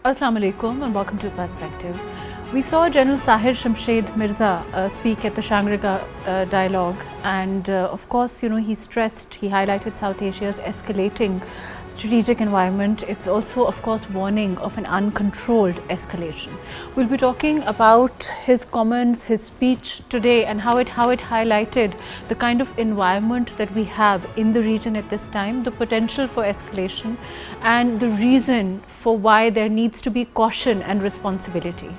Assalamu alaikum and welcome to Perspective. We saw General Shamshed Mirza speak at the Shangri La Dialogue, and of course, he highlighted South Asia's escalating strategic environment. It's also, of course, warning of an uncontrolled escalation. We'll be talking about his comments, his speech today, and how it highlighted the kind of environment that we have in the region at this time, the potential for escalation, and the reason for why there needs to be caution and responsibility.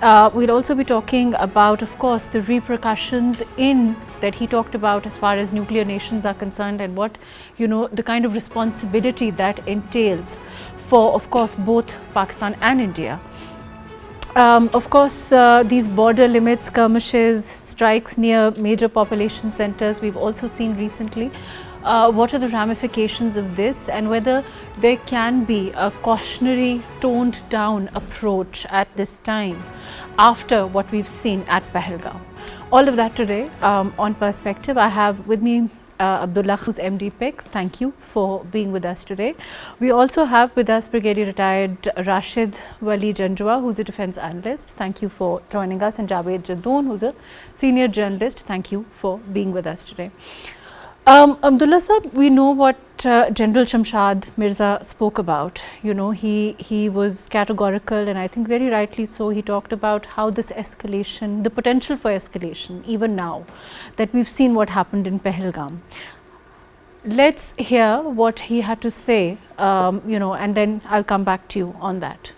We'll also be talking about, of course, the repercussions that he talked about as far as nuclear nations are concerned, and what, the kind of responsibility that entails for, of course, both Pakistan and India. Of course, these border limits, skirmishes, strikes near major population centers, we've also seen recently. What are the ramifications of this, and whether there can be a cautionary, toned down approach at this time after what we've seen at Pahalgam. All of that today on Perspective. I have with me Abdullah, who's MD PICCS. Thank you for being with us today. We also have with us Brigadier Retired Rashid, Wali, Janjua, who's a defense analyst. Thank you for joining us, and Javed Jadoon, who's a senior journalist. Thank you for being with us today. Abdullah Sahab, we know what General Shamshed Mirza spoke about. He was categorical, and I think very rightly so. He talked about how this escalation, the potential for escalation, even now that we've seen what happened in Pahalgam. Let's hear what he had to say, and then I'll come back to you on that.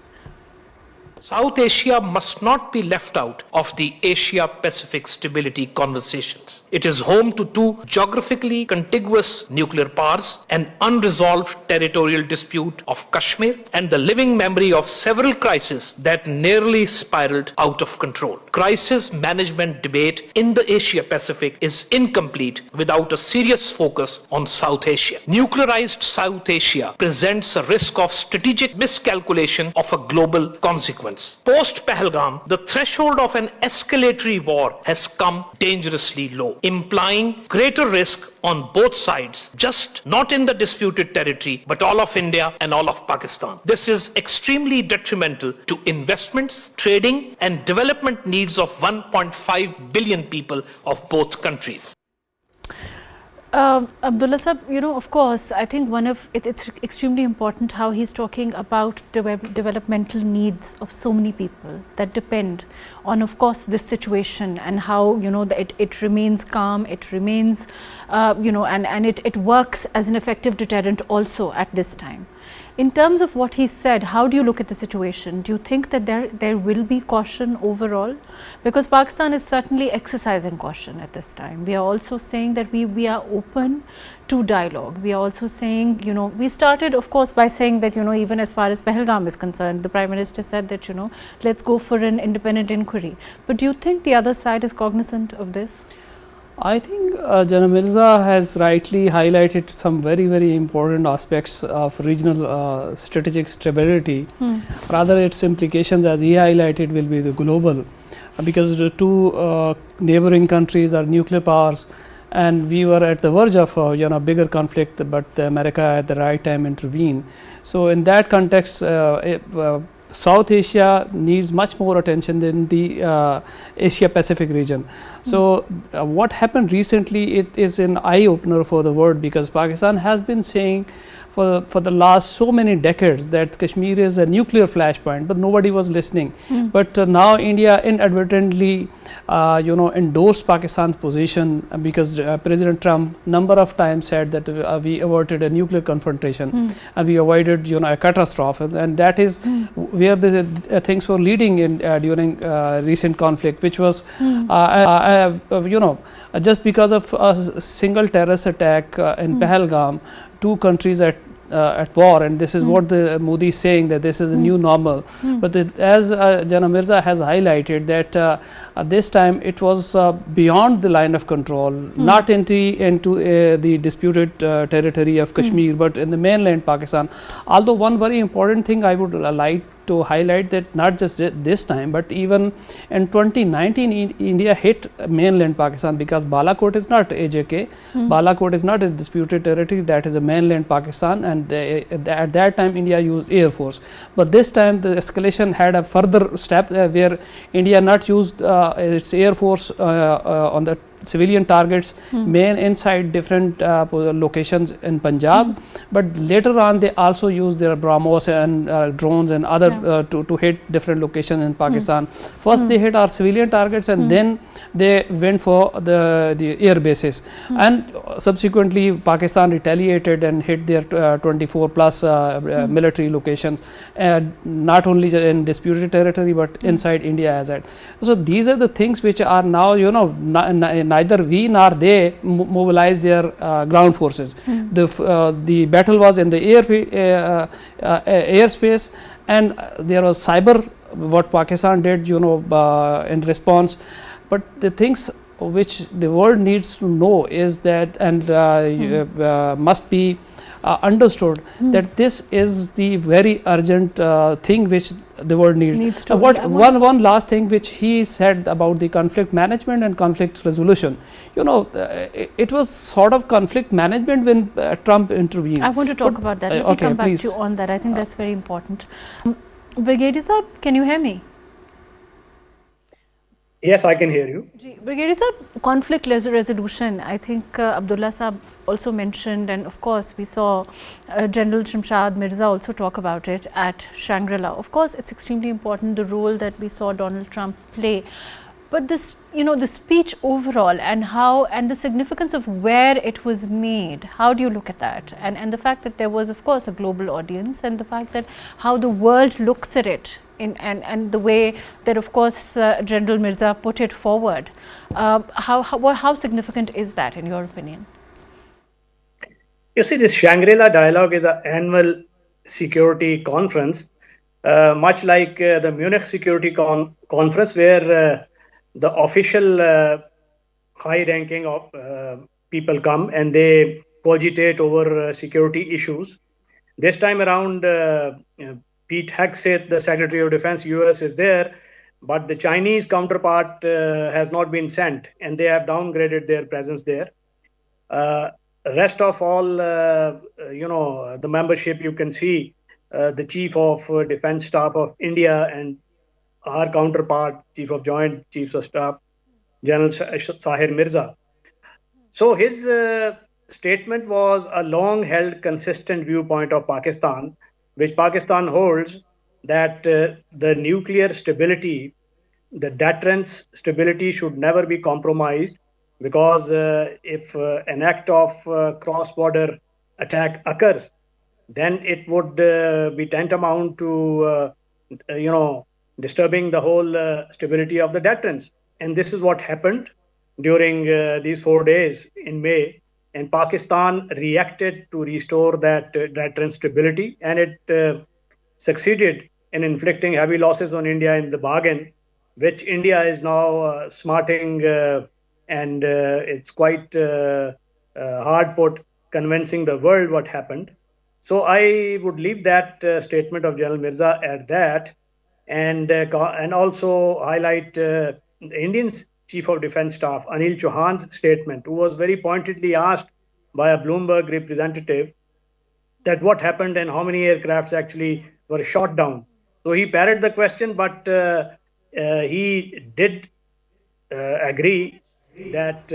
South Asia must not be left out of the Asia-Pacific stability conversations. It is home to two geographically contiguous nuclear powers, an unresolved territorial dispute of Kashmir, and the living memory of several crises that nearly spiraled out of control. Crisis management debate in the Asia-Pacific is incomplete without a serious focus on South Asia. Nuclearized South Asia presents a risk of strategic miscalculation of a global consequence. Post Pahalgam, the threshold of an escalatory war has come dangerously low, implying greater risk on both sides, just not in the disputed territory, but all of India and all of Pakistan. This is extremely detrimental to investments, trading, and development needs of 1.5 billion people of both countries. Abdullah Sahab, of course, I think it's extremely important how he's talking about developmental needs of so many people that depend on, of course, this situation, and how, it remains calm, it remains, and it works as an effective deterrent also at this time. In terms of what he said, how do you look at the situation? Do you think that there will be caution overall? Because Pakistan is certainly exercising caution at this time. We are also saying that we are open to dialogue. We are also saying, we started, of course, by saying that, even as far as Pahalgam is concerned, the Prime Minister said that, let's go for an independent inquiry. But do you think the other side is cognizant of this? I think General Mirza has rightly highlighted some very, very important aspects of regional strategic stability. Rather, its implications, as he highlighted, will be the global, because the two neighboring countries are nuclear powers, and we were at the verge of bigger conflict, but America at the right time intervened. So in that context, South Asia needs much more attention than the Asia Pacific region. So what happened recently, it is an eye opener for the world, because Pakistan has been saying for the last so many decades that Kashmir is a nuclear flashpoint, but nobody was listening. But now India inadvertently endorsed Pakistan's position, because President Trump number of times said that we averted a nuclear confrontation and we avoided a catastrophe, and that is where things were leading in during recent conflict, which was just because of a single terrorist attack in Pahalgam, two countries at war, and this is what the Modi is saying, that this is a new normal. But as General Mirza has highlighted, that this time it was beyond the line of control, not into the disputed territory of Kashmir, but in the mainland Pakistan. Although one very important thing I would like to highlight that not just this time, but even in 2019, India hit mainland Pakistan, because Balakot is not AJK, Balakot is not a disputed territory, that is a mainland Pakistan, and at that time India used Air Force. But this time the escalation had a further step where India not used its Air Force on the civilian targets, main inside different locations in Punjab, but later on they also used their BrahMos and drones and other to hit different locations in Pakistan. First they hit our civilian targets, and then they went for the air bases, and subsequently Pakistan retaliated and hit their 24 plus military locations, not only in disputed territory but inside India as well. So these are the things which are now, you know, neither we nor they mobilize their ground forces. The battle was in the airspace, and there was cyber, what Pakistan did, you know, in response. But the things which the world needs to know is that, and must be understood, that this is the very urgent thing which the world needs to one last thing which he said about the conflict management and conflict resolution. You know, it was sort of conflict management when Trump intervened. I want to talk about that. Let me come back to you on that. I think that's very important. Brigadier Saab, can you hear me? Yes, I can hear you. Brigadier Saab, conflict resolution, I think Abdullah Saab also mentioned, and of course we saw General Shamshad Mirza also talk about it at Shangri La. Of course it's extremely important, the role that we saw Donald Trump play, but this, you know, the speech overall and how, and the significance of where it was made, how do you look at that? And the fact that there was of course a global audience, and the fact that how the world looks at it, and the way that of course General Mirza put it forward, how significant is that in your opinion? You see, this Shangri La Dialogue is an annual security conference, much like the Munich Security Conference, where the official high-ranking people come and they cogitate over security issues. This time around, Pete Hegseth, the Secretary of Defense, US, is there, but the Chinese counterpart has not been sent, and they have downgraded their presence there. Rest of all, you know, the membership, you can see the Chief of Defense Staff of India and our counterpart, Chief of Joint Chiefs of Staff, General Sahir Mirza. So his statement was a long-held, consistent viewpoint of Pakistan, which Pakistan holds, that the nuclear stability, the deterrence stability should never be compromised, because if an act of cross-border attack occurs, then it would be tantamount to, you know, disturbing the whole stability of the deterrence. And this is what happened during these 4 days in May. And Pakistan reacted to restore that deterrence stability, and it succeeded in inflicting heavy losses on India in the bargain, which India is now smarting, and it's quite hard put convincing the world what happened. So I would leave that statement of General Mirza at that, and also highlight the Indian Chief of Defense Staff, Anil Chauhan's statement, who was very pointedly asked by a Bloomberg representative that what happened and how many aircrafts actually were shot down. So he parried the question, but he did agree that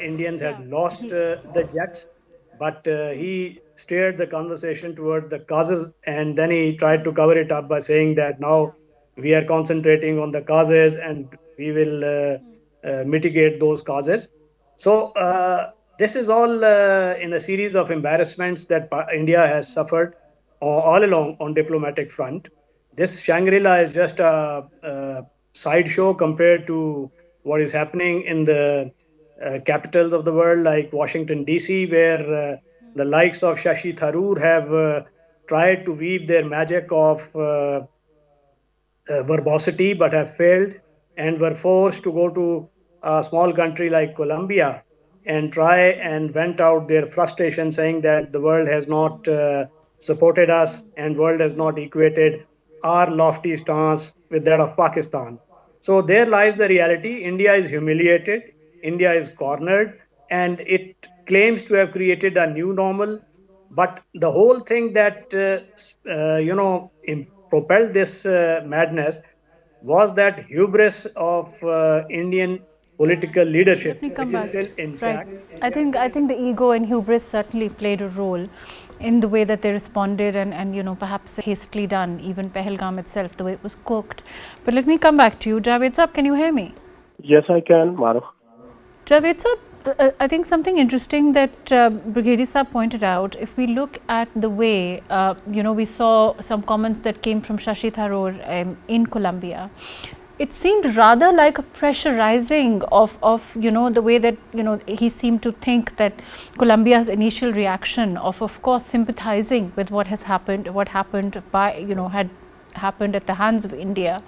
Indians had lost the jets, but he steered the conversation toward the causes, and then he tried to cover it up by saying that now we are concentrating on the causes and we will mitigate those causes. So this is all in a series of embarrassments that India has suffered all along on diplomatic front. This Shangri-La is just a sideshow compared to what is happening in the capitals of the world, like Washington, D.C., where the likes of Shashi Tharoor have tried to weave their magic of verbosity, but have failed, and were forced to go to a small country like Colombia and try and vent out their frustration, saying that the world has not supported us and world has not equated our lofty stance with that of Pakistan. So there lies the reality. India is humiliated, India is cornered, and it claims to have created a new normal. But the whole thing that propelled this madness was that hubris of Indian political leadership, Let me come which is back. still Right. intact. I think the ego and hubris certainly played a role in the way that they responded, and perhaps hastily done, even Pahalgam itself, the way it was cooked. But let me come back to you. Javed Saab, can you hear me? Yes, I can, Mahrukh. Javed Saab, I think something interesting that Brigadier Saab pointed out, if we look at the way, we saw some comments that came from Shashi Tharoor in Colombia. It seemed rather like a pressurizing of the way that he seemed to think that Colombia's initial reaction of course sympathizing with what happened by had happened at the hands of India,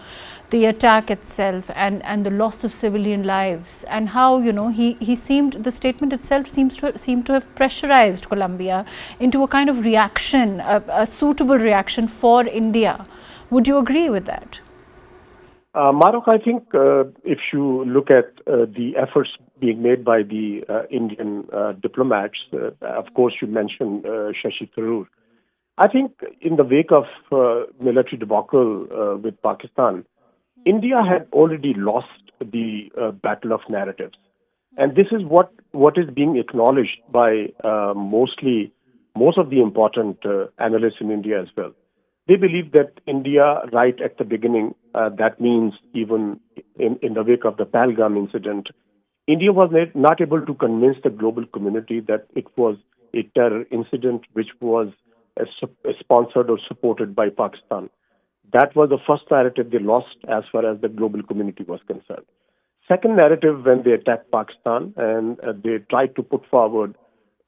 the attack itself and the loss of civilian lives, and how he seemed, the statement itself seemed to have pressurized Colombia into a kind of reaction, a suitable reaction for India. Would you agree with that? Mahrukh, I think if you look at the efforts being made by the Indian diplomats, of course you mentioned Shashi Tharoor. I think in the wake of military debacle with Pakistan, India had already lost the battle of narratives. And this is what is being acknowledged by most of the important analysts in India as well. They believe that India, right at the beginning, that means even in the wake of the Pahalgam incident, India was not able to convince the global community that it was a terror incident which was sponsored or supported by Pakistan. That was the first narrative they lost as far as the global community was concerned. Second narrative, when they attacked Pakistan and they tried to put forward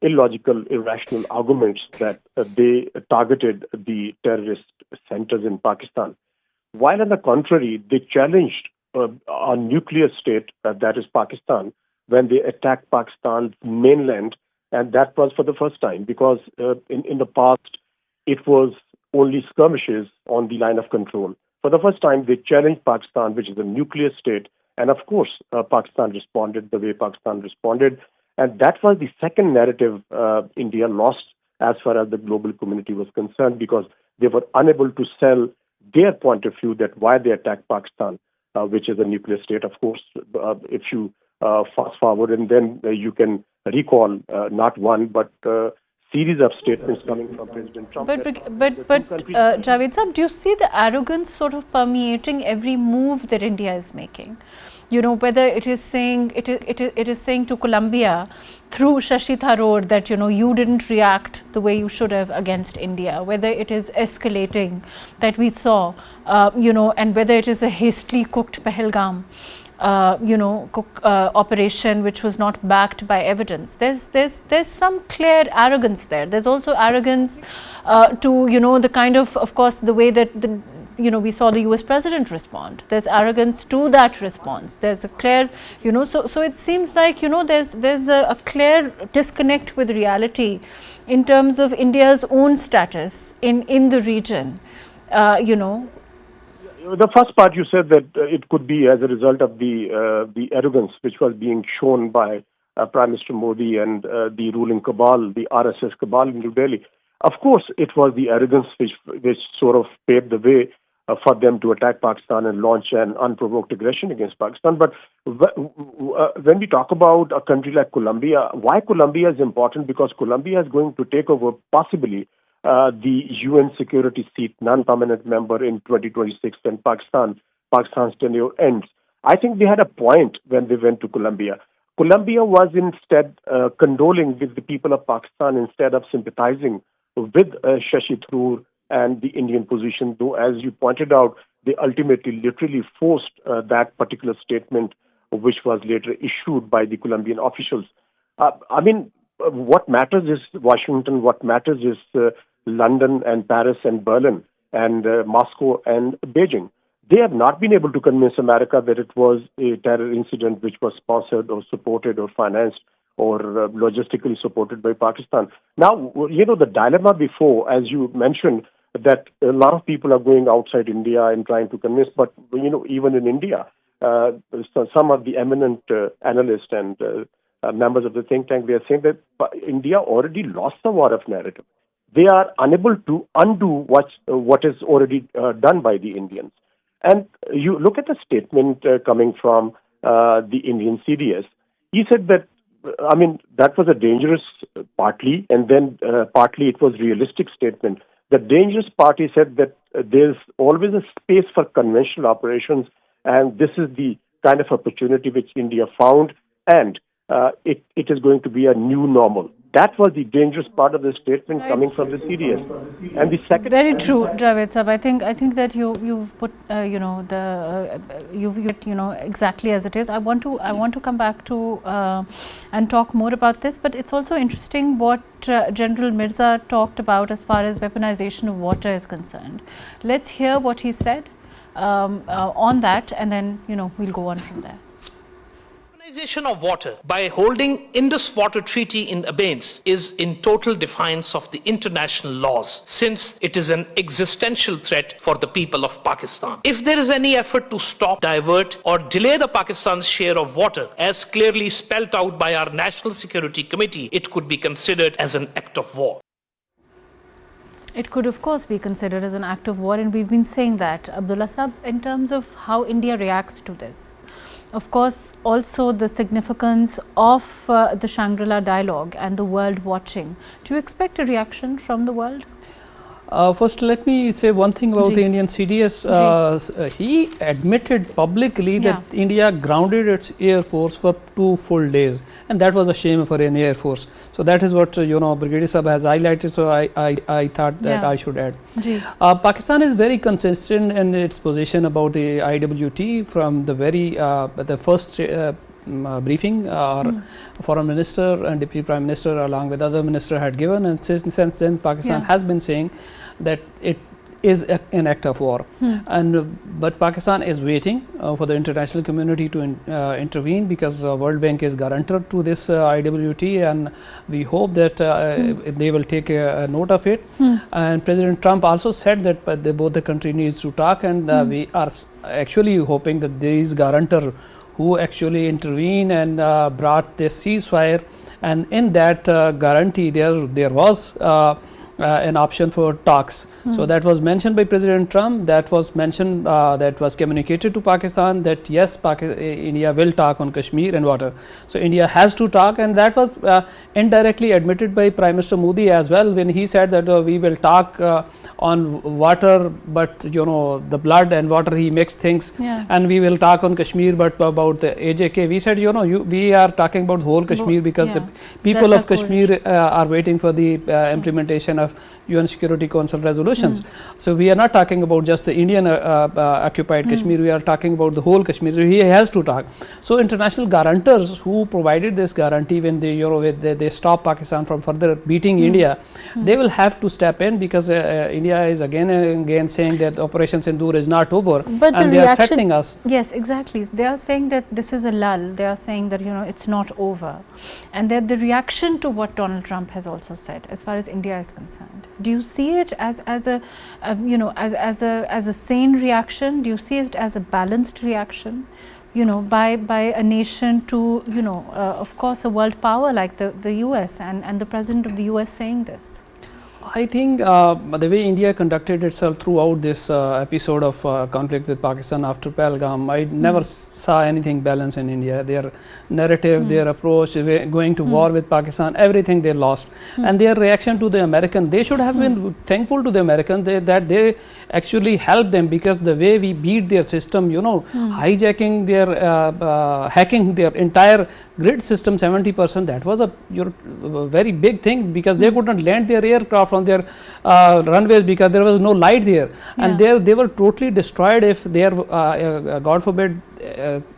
illogical, irrational arguments that they targeted the terrorist centers in Pakistan. While on the contrary, they challenged a nuclear state, that is Pakistan, when they attacked Pakistan's mainland. And that was for the first time because in the past, it was only skirmishes on the line of control. For the first time, they challenged Pakistan, which is a nuclear state. And of course, Pakistan responded the way Pakistan responded. And that was the second narrative India lost as far as the global community was concerned because they were unable to sell their point of view that why they attacked Pakistan, which is a nuclear state. Of course, if you fast forward and then you can recall not one but series of statements coming from President Trump. But Javed Saab, do you see the arrogance sort of permeating every move that India is making? Whether it is saying it is saying to Colombia through Shashi Tharoor that you didn't react the way you should have against India, whether it is escalating that we saw, and whether it is a hastily cooked Pahalgam operation which was not backed by evidence. There's some clear arrogance there. There's also arrogance to the kind of course the way that we saw the US president respond. There's arrogance to that response. There's a clear so it seems like there's a clear disconnect with reality in terms of India's own status in the region. The first part you said that it could be as a result of the arrogance which was being shown by Prime Minister Modi and the ruling cabal, the RSS cabal in New Delhi. Of course, it was the arrogance which sort of paved the way for them to attack Pakistan and launch an unprovoked aggression against Pakistan. But when we talk about a country like Colombia, why Colombia is important? Because Colombia is going to take over possibly the UN security seat, non-permanent member in 2026 when Pakistan's tenure ends. I think they had a point when they went to Colombia. Colombia was instead condoling with the people of Pakistan instead of sympathizing with Shashi Tharoor and the Indian position, though, as you pointed out, they ultimately literally forced that particular statement, which was later issued by the Colombian officials. What matters is Washington, what matters is London and Paris and Berlin and Moscow and Beijing. They have not been able to convince America that it was a terror incident which was sponsored or supported or financed or logistically supported by Pakistan. Now, the dilemma before, as you mentioned, that a lot of people are going outside India and trying to convince, but even in India, some of the eminent analysts and members of the think tank, they are saying that India already lost the war of narrative. They are unable to undo what is already done by the Indians. And you look at the statement coming from the Indian CDS. He said that, that was a dangerous partly, and then partly it was realistic statement. The dangerous part, he said that there's always a space for conventional operations, and this is the kind of opportunity which India found, and it is going to be a new normal. That was the dangerous part of the statement coming from the CDS. And the second, very true, Javed Sahab. I think that you've put you've exactly as it is. I want to come back to and talk more about this, but it's also interesting what General Mirza talked about as far as weaponization of water is concerned. Let's hear what he said on that, and then we'll go on from there. Weaponization of water by holding Indus Water Treaty in abeyance is in total defiance of the international laws, since it is an existential threat for the people of Pakistan. If there is any effort to stop, divert or delay the Pakistan's share of water, as clearly spelled out by our National Security Committee, it could be considered as an act of war. It could, of course, be considered as an act of war, and we've been saying that. Abdullah Sahab, in terms of how India reacts to this, of course, also the significance of the Shangri La Dialogue and the world watching. Do you expect a reaction from the world? First, let me say one thing about the Indian CDS. He admitted publicly that India grounded its Air Force for 2 full days, and that was a shame for an Air Force. So that is what Brigadier Sahab has highlighted. So I thought that I should add. Pakistan is very consistent in its position about the IWT from the the first briefing our foreign minister and deputy prime minister along with other minister had given, and since then Pakistan has been saying that it is an act of war, but Pakistan is waiting for the international community to intervene, because World Bank is guarantor to this IWT, and we hope that they will take a note of it. And President Trump also said that both the country needs to talk, and we are actually hoping that these guarantor who actually intervened and brought this ceasefire, and in that guarantee there was an option for talks. So that was mentioned by President Trump, that was mentioned, that was communicated to Pakistan, that yes, India will talk on Kashmir and water. So India has to talk, and that was indirectly admitted by Prime Minister Modi as well, when he said that we will talk on water, but the blood and water he mixed things, and we will talk on Kashmir, but about the AJK we said we are talking about whole Kashmir, because the people of Kashmir are waiting for the implementation of UN Security Council resolutions. So we are not talking about just the Indian occupied Kashmir, we are talking about the whole Kashmir. So he has to talk. So international guarantors who provided this guarantee when they stop Pakistan from further beating India, they will have to step in, because India is again and again saying that Operation Sindoor is not over, and they are threatening us. Yes, exactly. They are saying that this is a lull. They are saying that it's not over, and that the reaction to what Donald Trump has also said as far as India is concerned. Do you see it as a sane reaction? Do you see it as a balanced reaction? By a nation to of course a world power like the US, and the president of the US saying this? I think the way India conducted itself throughout this episode of conflict with Pakistan after Pahalgam, I never saw anything balanced in India. Their narrative, their approach, going to war with Pakistan, everything they lost. And their reaction to the Americans, they should have been thankful to the Americans that they actually helped them, because the way we beat their system, hijacking their, hacking their entire grid system 70%, that was a very big thing, because they could not land their aircraft on their runways because there was no light there, and they were totally destroyed. If their God forbid,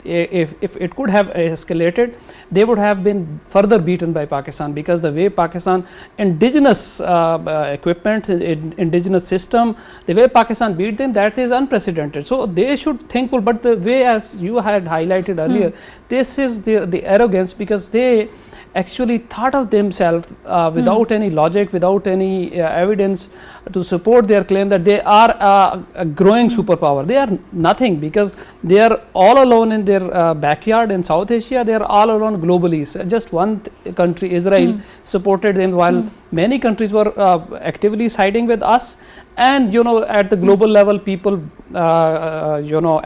if it could have escalated, they would have been further beaten by Pakistan, because the way Pakistan indigenous equipment, indigenous system, the way Pakistan beat them, that is unprecedented. So they should thankful, but the way, as you had highlighted earlier, this is the arrogance, because they actually thought of themselves without any logic, without any evidence to support their claim that they are a growing superpower. They are nothing, because they are all alone in their backyard in South Asia. They are all alone globally. So just one country, Israel, supported them, while many countries were actively siding with us. And at the global level, people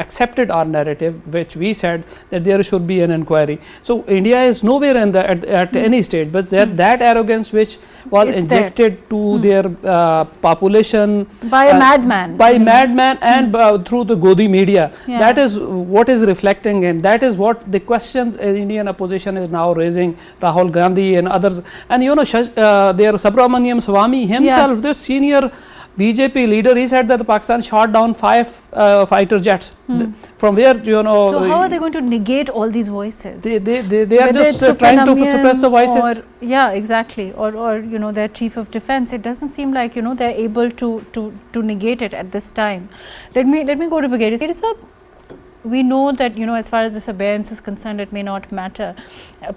accepted our narrative, which we said that there should be an inquiry. So India is nowhere in the at any stage, but that arrogance which was injected to their population by a madman, and through the Godi media, that is what is reflecting, and that is what the questions Indian opposition is now raising. Rahul Gandhi and others, and their Subramaniam Swamy himself, the senior BJP leader, he said that Pakistan shot down 5 fighter jets. From where So how are they going to negate all these voices? They are just trying to suppress the voices. Exactly. Or their chief of defense. It doesn't seem like they're able to negate it at this time. Let me go to Brigadier Saeed. We know that as far as this abeyance is concerned, it may not matter,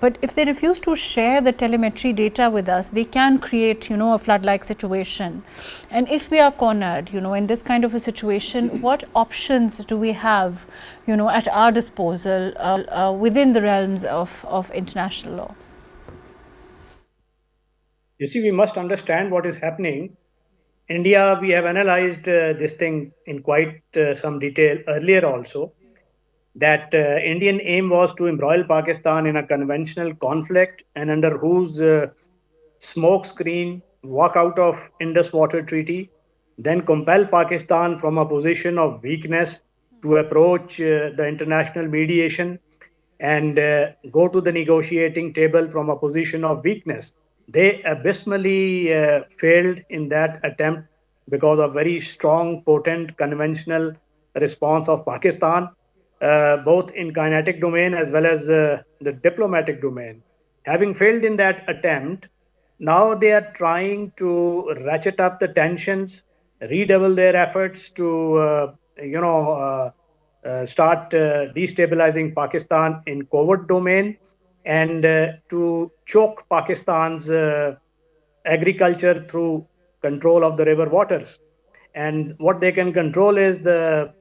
but if they refuse to share the telemetry data with us, they can create a flood-like situation. And if we are cornered in this kind of a situation, what options do we have at our disposal within the realms of international law? You see, we must understand what is happening. India, we have analyzed this thing in quite some detail earlier also, that Indian aim was to embroil Pakistan in a conventional conflict, and under whose smoke screen walk out of Indus Water Treaty, then compel Pakistan from a position of weakness to approach the international mediation and go to the negotiating table from a position of weakness. They abysmally failed in that attempt because of very strong, potent, conventional response of Pakistan, both in kinetic domain as well as the diplomatic domain. Having failed in that attempt, now they are trying to ratchet up the tensions, redouble their efforts to, start destabilizing Pakistan in covert domain, and to choke Pakistan's agriculture through control of the river waters. And what they can control is the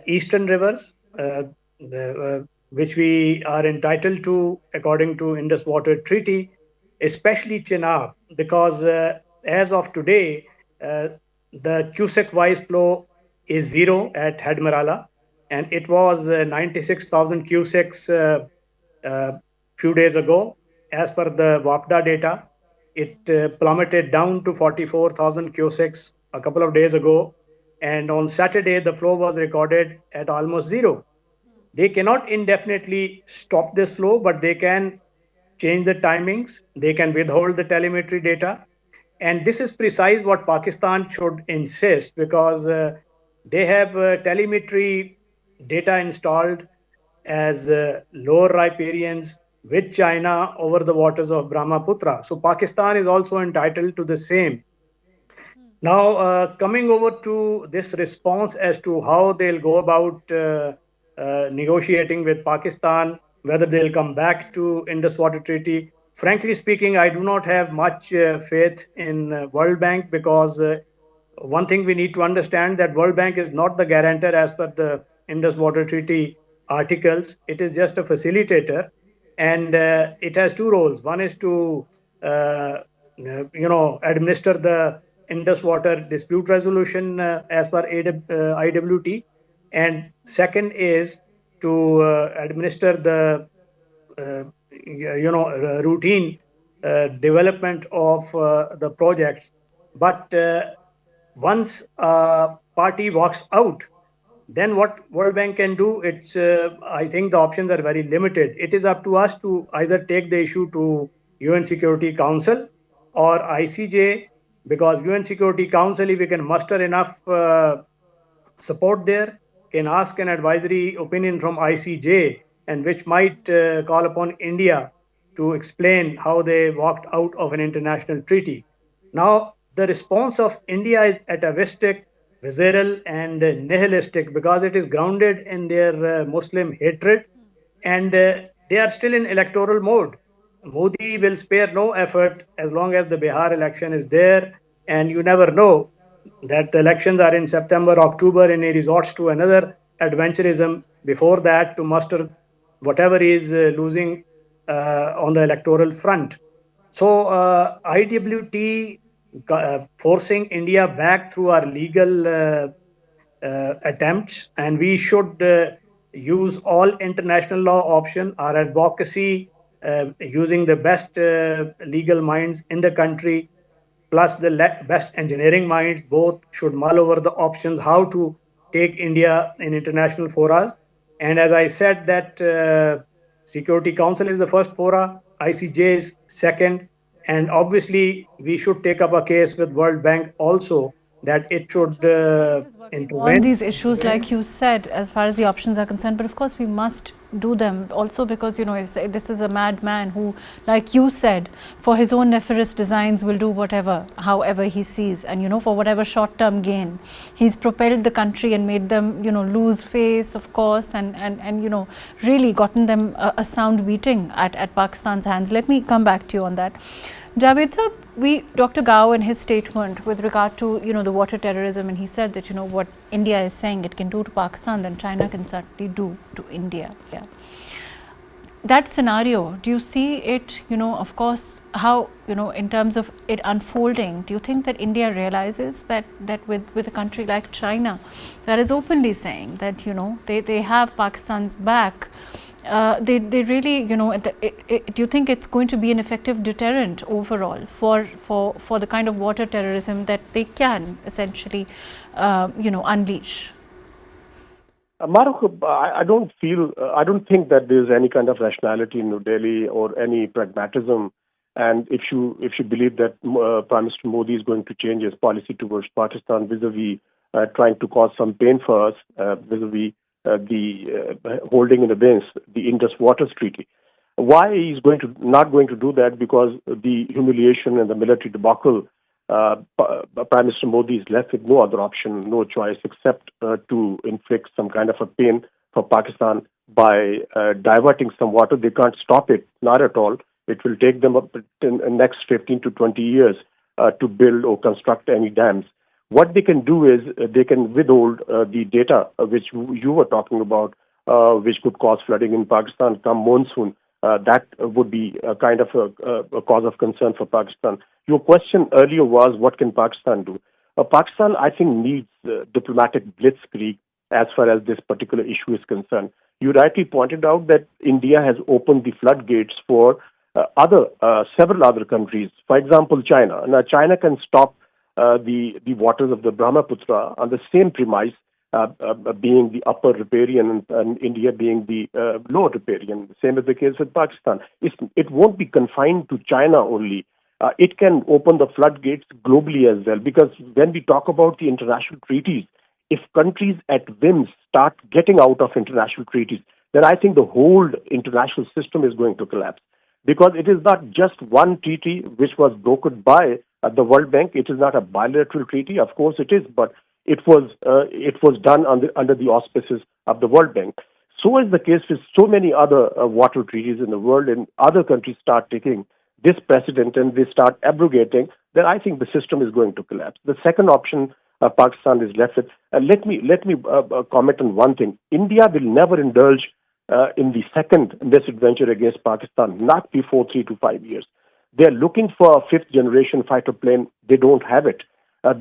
eastern rivers, which we are entitled to according to Indus Water Treaty, especially Chenab, because as of today, the cubic wise flow is 0 at Hadmarala, and it was 96,000 cubics few days ago. As per the WAPDA data, it plummeted down to 44,000 cubics a couple of days ago. And on Saturday, the flow was recorded at almost 0. They cannot indefinitely stop this flow, but they can change the timings. They can withhold the telemetry data. And this is precise what Pakistan should insist, because they have telemetry data installed as lower riparians with China over the waters of Brahmaputra. So Pakistan is also entitled to the same. Now, coming over to this response as to how they'll go about negotiating with Pakistan, whether they'll come back to Indus Water Treaty. Frankly speaking, I do not have much faith in World Bank, because one thing we need to understand, that World Bank is not the guarantor as per the Indus Water Treaty articles. It is just a facilitator, and it has two roles. One is to administer the Indus Water Dispute Resolution as per IWT, and second is to administer the routine development of the projects. But once a party walks out, then what World Bank can do, it's I think the options are very limited. It is up to us to either take the issue to UN Security Council or ICJ, because UN Security Council, if we can muster enough support there, can ask an advisory opinion from ICJ, and which might call upon India to explain how they walked out of an international treaty. Now, the response of India is atavistic, visceral, and nihilistic, because it is grounded in their Muslim hatred, and they are still in electoral mode. Modi will spare no effort as long as the Bihar election is there, and you never know that the elections are in September, October, and he resorts to another adventurism before that to muster whatever he is losing on the electoral front. So, IWT forcing India back through our legal attempts, and we should use all international law option, our advocacy, using the best legal minds in the country, plus the best engineering minds, both should mull over the options how to take India in international forums. And as I said, that Security Council is the first fora, ICJ is second, and obviously we should take up a case with World Bank also that it should Sure, the world is working on intervene. these issues, like you said, as far as the options are concerned. But of course, we must do them also because, this is a madman who, like you said, for his own nefarious designs will do whatever, however he sees. And, for whatever short-term gain. He's propelled the country and made them, lose face, of course, and really gotten them a sound beating at Pakistan's hands. Let me come back to you on that. Javed sir, Dr. Gao in his statement with regard to the water terrorism, and he said that what India is saying it can do to Pakistan, then China can certainly do to India. Yeah. That scenario, do you see it? Of course, how in terms of it unfolding, do you think that India realizes that with a country like China, that is openly saying that they have Pakistan's back? They really, do you think it's going to be an effective deterrent overall for the kind of water terrorism that they can essentially, unleash? Mahrukh, I don't think that there's any kind of rationality in New Delhi or any pragmatism. And if you believe that Prime Minister Modi is going to change his policy towards Pakistan vis-a-vis trying to cause some pain for us, vis-a-vis the holding in abeyance the Indus Waters Treaty. Why he's not going to do that? Because the humiliation and the military debacle, Prime Minister Modi is left with no other option, no choice except to inflict some kind of a pain for Pakistan by diverting some water. They can't stop it, not at all. It will take them up in the next 15 to 20 years to build or construct any dams. What they can do is they can withhold the data which you were talking about, which could cause flooding in Pakistan come monsoon. That would be a kind of a cause of concern for Pakistan. Your question earlier was, what can Pakistan do? Pakistan, I think, needs diplomatic blitzkrieg as far as this particular issue is concerned. You rightly pointed out that India has opened the floodgates for several other countries. For example, China. Now, China can stop the waters of the Brahmaputra on the same premise, being the upper riparian and India being the lower riparian. Same is the case with Pakistan. It won't be confined to China only. It can open the floodgates globally as well, because when we talk about the international treaties, if countries at whim start getting out of international treaties, then I think the whole international system is going to collapse. Because it is not just one treaty which was brokered by the World Bank. It is not a bilateral treaty. Of course it is, but it was done under the auspices of the World Bank. So is the case with so many other water treaties in the world, and other countries start taking this precedent and they start abrogating, then I think the system is going to collapse. The second option Pakistan is left with. Let me comment on one thing. India will never indulge in the second misadventure against Pakistan, not before 3 to 5 years. They are looking for a fifth generation fighter plane. They don't have it.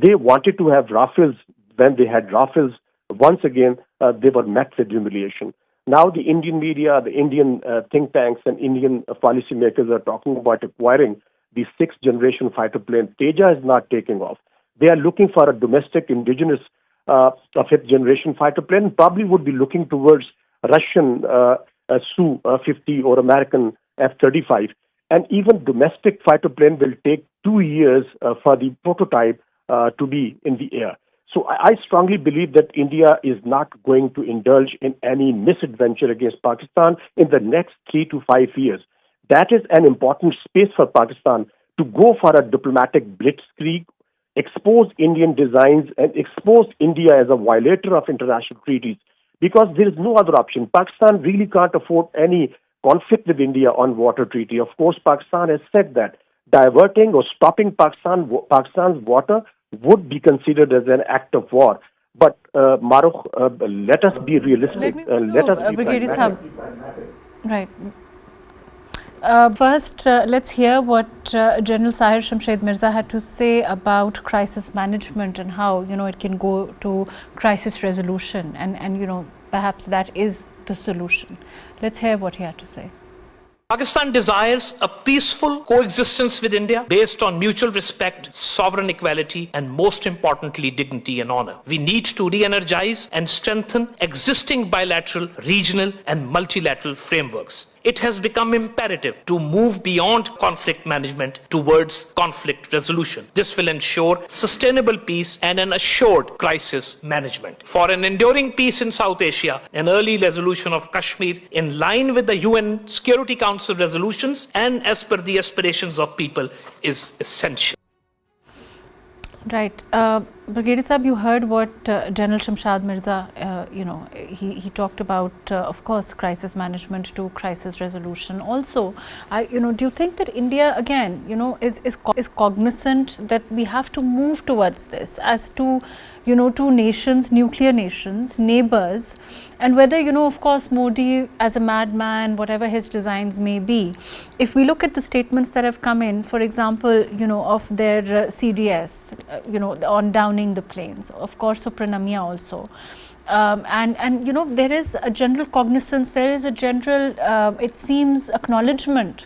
They wanted to have Rafales. When they had Rafales, once again, they were met with humiliation. Now the Indian media, the Indian think tanks and Indian policymakers are talking about acquiring the sixth generation fighter plane. Teja is not taking off. They are looking for a domestic indigenous fifth generation fighter plane, probably would be looking towards Russian Su-50 or American F-35. And even domestic fighter plane will take 2 years for the prototype to be in the air. So I strongly believe that India is not going to indulge in any misadventure against Pakistan in the next 3 to 5 years. That is an important space for Pakistan to go for a diplomatic blitzkrieg, expose Indian designs and expose India as a violator of international treaties, because there is no other option. Pakistan really can't afford any conflict with India on water treaty. Of course, Pakistan has said that diverting or stopping Pakistan's water would be considered as an act of war. But Mahrukh, let us be realistic. Let us be Brigadier pragmatic. Sahab. Right. First, let's hear what General Sahir Shamshed Mirza had to say about crisis management and how it can go to crisis resolution, and perhaps that is the solution. Let's hear what he had to say. Pakistan desires a peaceful coexistence with India based on mutual respect, sovereign equality, and most importantly, dignity and honor. We need to re-energize and strengthen existing bilateral, regional, and multilateral frameworks. It has become imperative to move beyond conflict management towards conflict resolution. This will ensure sustainable peace and an assured crisis management. For an enduring peace in South Asia, an early resolution of Kashmir in line with the UN Security Council resolutions and as per the aspirations of people is essential. Right. Brigadier Sahab, you heard what General Shamshed Mirza, he talked about, of course, crisis management to crisis resolution. Also, do you think that India, again, is cognizant that we have to move towards this as two nations, nuclear nations, neighbors, and whether, of course, Modi as a madman, whatever his designs may be, if we look at the statements that have come in, for example, of their CDS, on downing the planes, of course, Supranamia also. And there is a general cognizance, there is a general, it seems, acknowledgement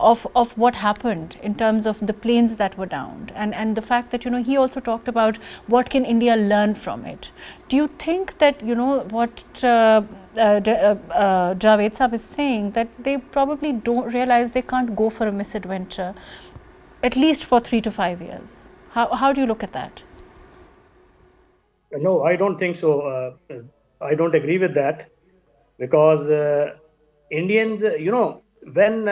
of what happened in terms of the planes that were downed, and the fact that he also talked about what can India learn from it. Do you think that what Javed Sahab is saying, that they probably don't realize they can't go for a misadventure at least for 3 to 5 years? How do you look at that? No, I don't think so. I don't agree with that, because Indians, when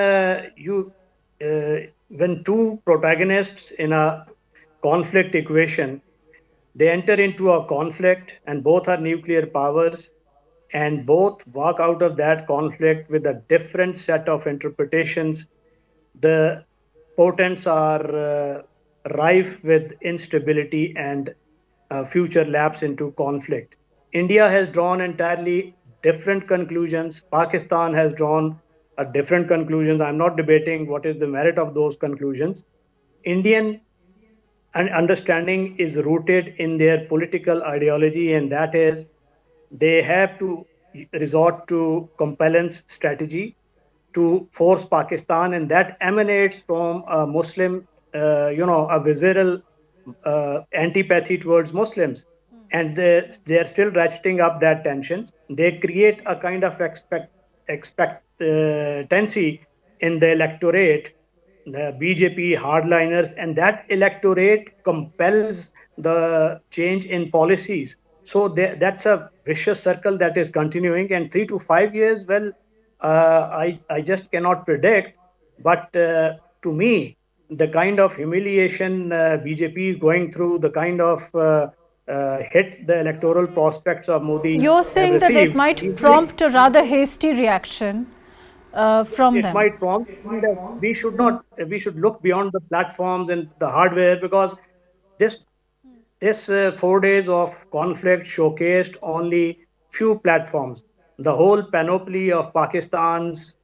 two protagonists in a conflict equation, they enter into a conflict and both are nuclear powers, and both walk out of that conflict with a different set of interpretations, the portents are rife with instability and future lapse into conflict. India has drawn entirely different conclusions. Pakistan has drawn a different conclusions. I'm not debating what is the merit of those conclusions. Indian understanding is rooted in their political ideology, and that is they have to resort to compellence strategy to force Pakistan, and that emanates from a Muslim, a visceral antipathy towards Muslims, and they're still ratcheting up that tensions. They create a kind of expectancy in the electorate, the BJP hardliners, and that electorate compels the change in policies. So that's a vicious circle that is continuing. And 3 to 5 years, well, I just cannot predict. But to me, the kind of humiliation BJP is going through, the kind of hit the electoral prospects of Modi. You're saying that it might prompt a rather hasty reaction from them. It might prompt. We should not. We should look beyond the platforms and the hardware, because this 4 days of conflict showcased only few platforms. The whole panoply of Pakistan's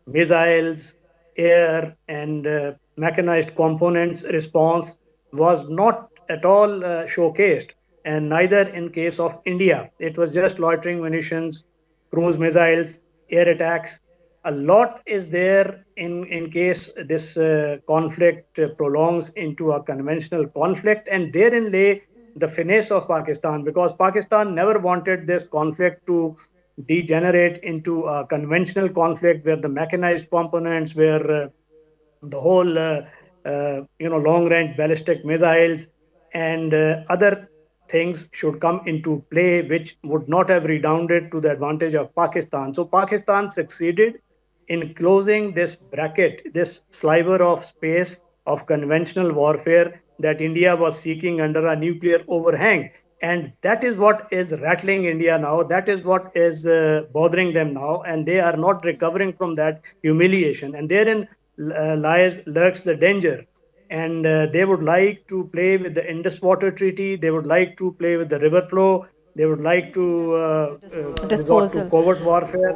missiles, air, and mechanized components response was not at all showcased, and neither in case of India. It was just loitering munitions, cruise missiles, air attacks. A lot is there in case this conflict prolongs into a conventional conflict, and therein lay the finesse of Pakistan, because Pakistan never wanted this conflict to degenerate into a conventional conflict where the mechanized components, where the whole long-range ballistic missiles and other things should come into play, which would not have redounded to the advantage of Pakistan. So Pakistan succeeded in closing this bracket, this sliver of space of conventional warfare that India was seeking under a nuclear overhang. And that is what is rattling India now. That is what is bothering them now. And they are not recovering from that humiliation. And therein lurks the danger. And they would like to play with the Indus Water Treaty. They would like to play with the river flow. They would like to resort to Disposal. covert warfare.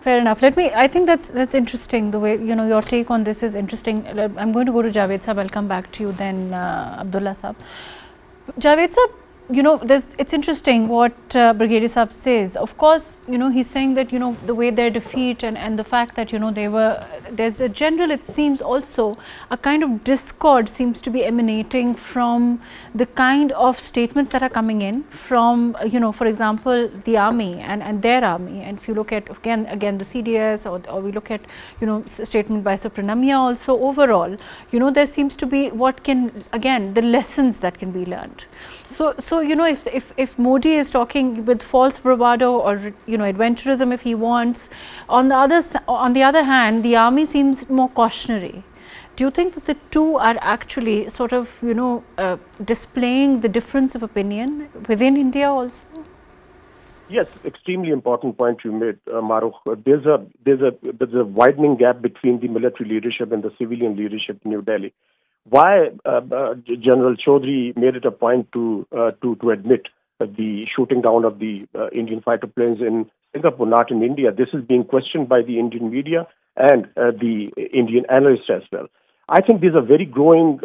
Fair enough. I think that's interesting. The way, your take on this is interesting. I'm going to go to Javed Sahab. I'll come back to you then, Abdullah Sahab. Javed Sahab, it's interesting what Brigadier Sahab says. Of course, he's saying that, the way their defeat and the fact that, there's a general, it seems also, a kind of discord seems to be emanating from the kind of statements that are coming in from, for example, the army and their army. And if you look at, again the CDS or we look at, statement by Supranamia also, overall, there seems to be the lessons that can be learned. So if Modi is talking with false bravado or adventurism if he wants, on the other hand, the army seems more cautionary. Do you think that the two are actually sort of displaying the difference of opinion within India also? Yes, extremely important point you made, Mahrukh. There's a widening gap between the military leadership and the civilian leadership in New Delhi. Why General Chaudhary made it a point to admit the shooting down of the Indian fighter planes in Singapore, not in India. This is being questioned by the Indian media and the Indian analysts as well. I think there's a very growing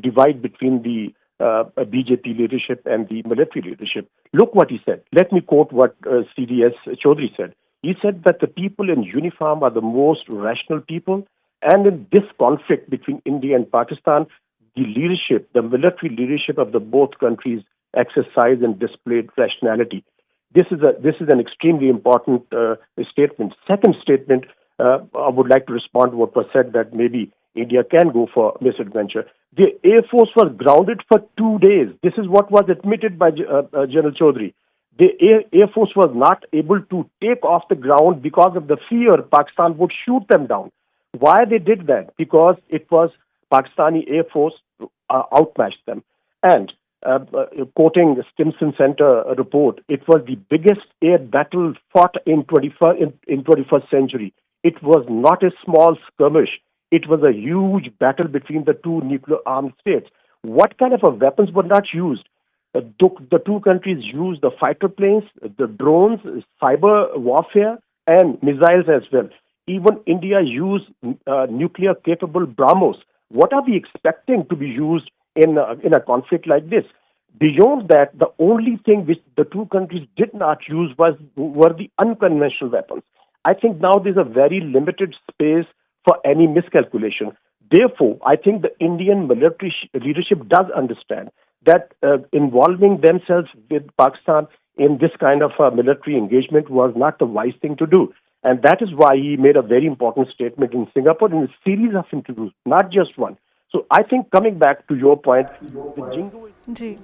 divide between the BJP leadership and the military leadership. Look what he said. Let me quote what CDS Chaudhary said. He said that the people in uniform are the most rational people. And in this conflict between India and Pakistan, the military leadership of the both countries exercised and displayed rationality. This is an extremely important statement. Second statement, I would like to respond to what was said that maybe India can go for misadventure. The Air Force was grounded for 2 days. This is what was admitted by General Chaudhary. The Air Force was not able to take off the ground because of the fear Pakistan would shoot them down. Why they did that? Because it was Pakistani Air Force outmatched them. And quoting the Stimson Center report, it was the biggest air battle fought in 21st century. It was not a small skirmish. It was a huge battle between the two nuclear-armed states. What kind of weapons were not used? The two countries used the fighter planes, the drones, cyber warfare, and missiles as well. Even India used nuclear-capable BrahMos. What are we expecting to be used in a conflict like this? Beyond that, the only thing which the two countries did not use were the unconventional weapons. I think now there's a very limited space for any miscalculation. Therefore, I think the Indian military leadership does understand that involving themselves with Pakistan in this kind of military engagement was not the wise thing to do. And that is why he made a very important statement in Singapore in a series of interviews, not just one. So I think coming back to your point, the jingo is...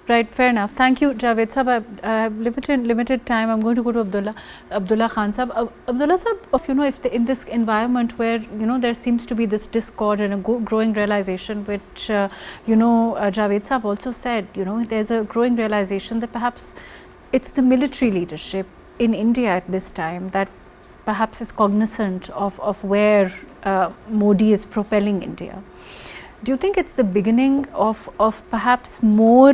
Right, fair enough. Thank you, Javed Sahab. I have limited time. I'm going to go to Abdullah Khan Sahab. Abdullah Sahab, if in this environment where there seems to be this discord and a growing realization, which Javed Sahab also said, there's a growing realization that perhaps it's the military leadership in India at this time that perhaps is cognizant of where Modi is propelling India. Do you think it's the beginning of perhaps more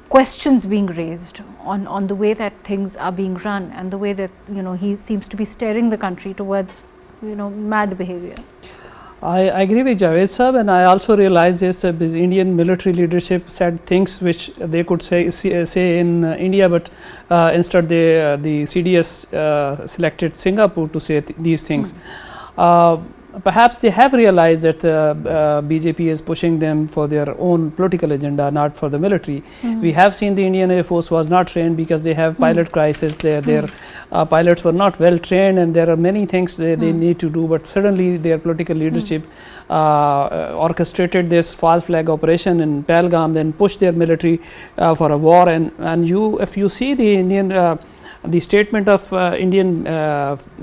questions being raised on the way that things are being run and the way that he seems to be steering the country towards mad behavior? I agree with Javed Sahab, and I also realized this Indian military leadership said things which they could say in India, but instead the CDS selected Singapore to say these things. Perhaps they have realized that BJP is pushing them for their own political agenda, not for the military. We have seen the Indian Air Force was not trained because they have pilot crisis. Their pilots were not well trained, and there are many things they need to do. But suddenly their political leadership orchestrated this false flag operation in Pahalgam, then pushed their military for a war. And if you see the Indian the statement of Indian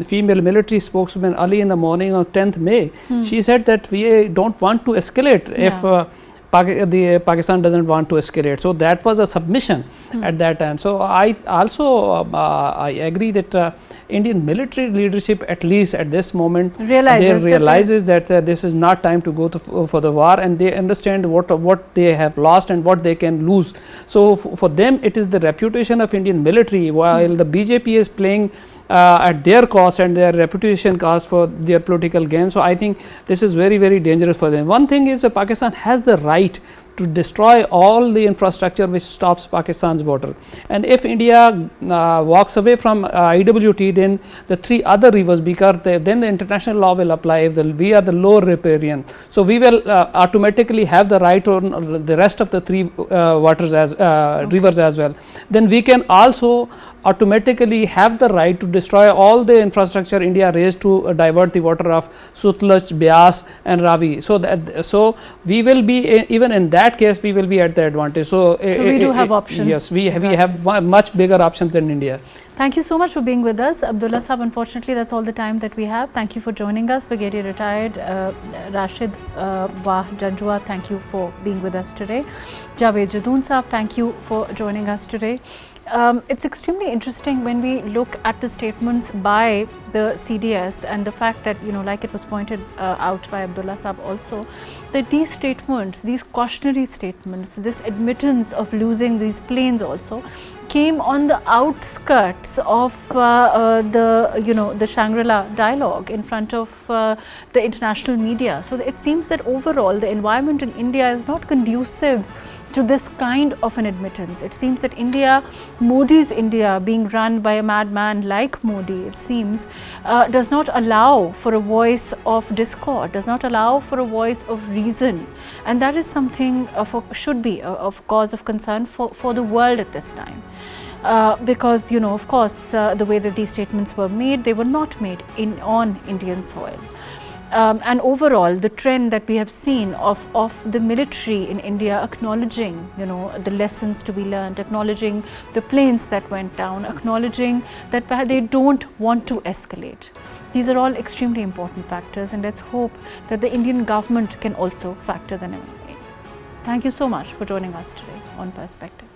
female military spokeswoman early in the morning of 10th May, she said that we don't want to escalate. If Pakistan doesn't want to escalate. So that was a submission at that time. So I also I agree that Indian military leadership, at least at this moment, realizes that this is not time to go for the war, and they understand what they have lost and what they can lose. So for them it is the reputation of Indian military, while the BJP is playing at their cost and their reputation cost for their political gain. So I think this is very, very dangerous for them. One thing is that Pakistan has the right to destroy all the infrastructure which stops Pakistan's border, and if India walks away from IWT, then the 3 other rivers, because then the international law will apply. If we are the lower riparian, so we will automatically have the right on the rest of the 3 waters as rivers as well. Then we can also automatically have the right to destroy all the infrastructure India raised to divert the water of Sutlej, Beas and Ravi. So we will be, even in that case, we will be at the advantage. So we do have options. Yes, we have much bigger options than India. Thank you so much for being with us. Abdullah Sahab, unfortunately that's all the time that we have. Thank you for joining us. Brigadier Retired Rashid Janjua, thank you for being with us today. Javed Jadoon Sahab, thank you for joining us today. It's extremely interesting when we look at the statements by the CDS and the fact that, like it was pointed out by Abdullah Sahab also, that these statements, these cautionary statements, this admittance of losing these planes also came on the outskirts of the Shangri La Dialogue in front of the international media. So it seems that overall the environment in India is not conducive to this kind of an admittance. It seems that Modi's India, being run by a madman like Modi, it seems, does not allow for a voice of discord, does not allow for a voice of reason, and that is something should be of cause of concern for the world at this time. Because of course the way that these statements were made, they were not made on Indian soil. And overall the trend that we have seen of the military in India acknowledging the lessons to be learned, acknowledging the planes that went down, acknowledging that they don't want to escalate. These are all extremely important factors, and let's hope that the Indian government can also factor them in. Thank you so much for joining us today on Perspective.